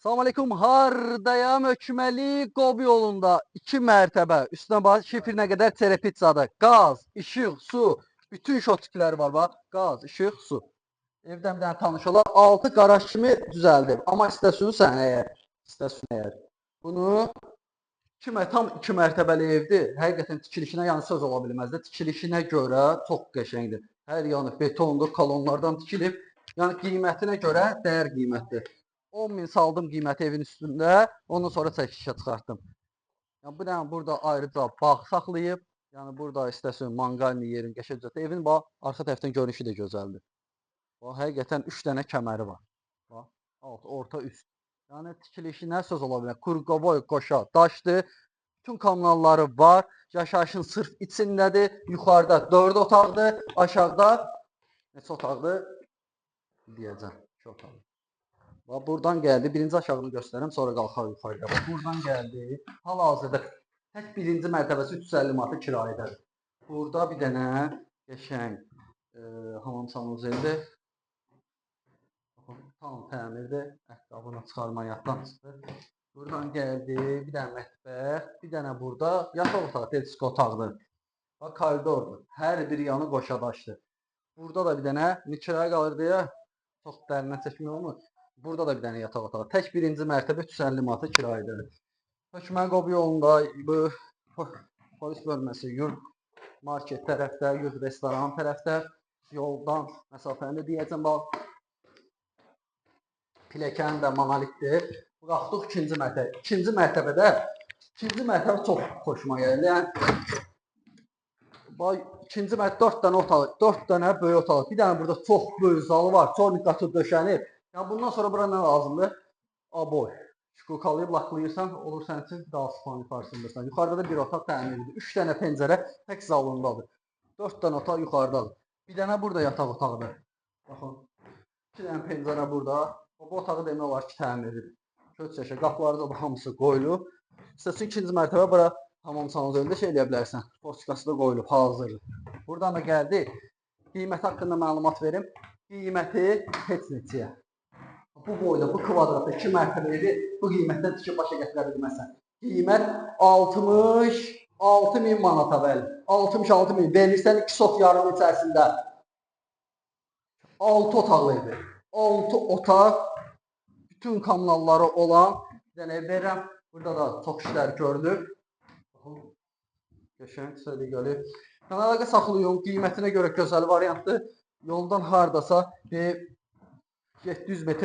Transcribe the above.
Salam aleyküm. Hardayam Ökməli Qob yolunda 2 mərtəbə üstünə bax şifrinə qədər telepizzadır. Qaz, işıq, su, bütün şotiklər var bax. Qaz, işıq, su. Evdən bir dənə tanış olar. 6 qaraj kimi düzəldib. Amma istəsən əgər bunu tam 2 mərtəbəli evdir. Həqiqətən tikilişinə yəni söz ola bilməz də. Tikilişinə görə çox qəşəngdir. Hər yanı betondur, kolonlardan tikilib. Yəni qiymətinə görə dəyər qiymətdir. 10.000 saldım qiyməti evin üstündə. Ondan sonra çəkilişə çıxartdım. Yəni bu dənə burada ayrıca bağ saxlayıb. Yəni burada istəsən manqalni yerin qəşəngcə. Evin bax arxa tərəfdən görünüşü də gözəldir. Bax həqiqətən 3 dənə kəməri var. Bax alt, orta, üst. Yəni tikilişinə söz ola bilər. Kurqoboy qoşa daşdır. Bütün kanalları var. Yaşayışın sırf içindədir. Yuxarıda 4 otaqdır. Aşağıda neçə otaqdır deyəcəm. 2 otaq. Bax buradan gəldi. Birinci aşağını göstərim, sonra qalxar yuxarıya. Bax buradan gəldi. Hal-hazırda tək birinci mərtəbəsi 350 manata kirayədir. Burada bir dənə qəşəng hamam sanuzeldir. Tam təmirdir. Ayaqqabını çıxarma yaddan çıxdı. Buradan gəldi. Bir dənə mətbəx, bir dənə burada yataq otağı, televizor otağıdır. Bax koridordur. Hər bir yanı qoşadaşdır. Burada da bir dənə kiraya qalır deyə çox dərindən çəkmək olmur. Burada da bir dənə yataq otağı. Tək birinci mərtəbə 350 manata kirayədir. Hökmən Qob yolunda bu polis bölməsi, yurd market tərəfdə, yurd restoran tərəfdə, yoldan məsafəni deyəcəm bax. Piləkən də monolitdir. Qalxdıq ikinci mərtəbə. İkinci mərtəbə çox xoşuma gəldi. Yəni bax ikinci mərtəbə 4 dənə otaq, 4 dənə böyük otaq. Bir dənə burada çox böyük zalı var. Çornik qatı döşənib. Yəni bundan sonra bura nə lazımdır? Aboy. Şkukalayıb laklayırsan, olur sənin üçün daha spani farsındırsan. Yuxarıda da bir otaq təmirlidir. 3 dənə pəncərə tək zalındadır. 4 dənə otaq yuxarıdadır. Bir dənə burada yataq otağıdır. Baxın. 2 dənə pəncərə burada. Bu otağı demək olar ki, təmirlidir. Köç çəkə, qapıları da hamısı qoyulub. İstəsən ikinci mərtəbə bura hamam sanuzəlində şey eləyə bilərsən. Portikası da qoyulub, hazırdır. Buradan da gəldi. Qiyməti haqqında məlumat verim. Qiyməti heç neçəyə. Bu boyda, bu kvadratda 2 mərtəbəli bu qiymətdən tikib başa gətirə bilməzsən. Qiymət 66.000 manata bəli. 66.000 verirsən 2 sot yarım içərisində. 6 otaqlı evdir. 6 otaq, bütün kanalları olan bir dənə ev verirəm. Burada da çox işlər görülür. Qəşəng səliqəli. Kanalda saxlayın, qiymətinə görə gözəl variantdır. Yoldan hardasa 700 metr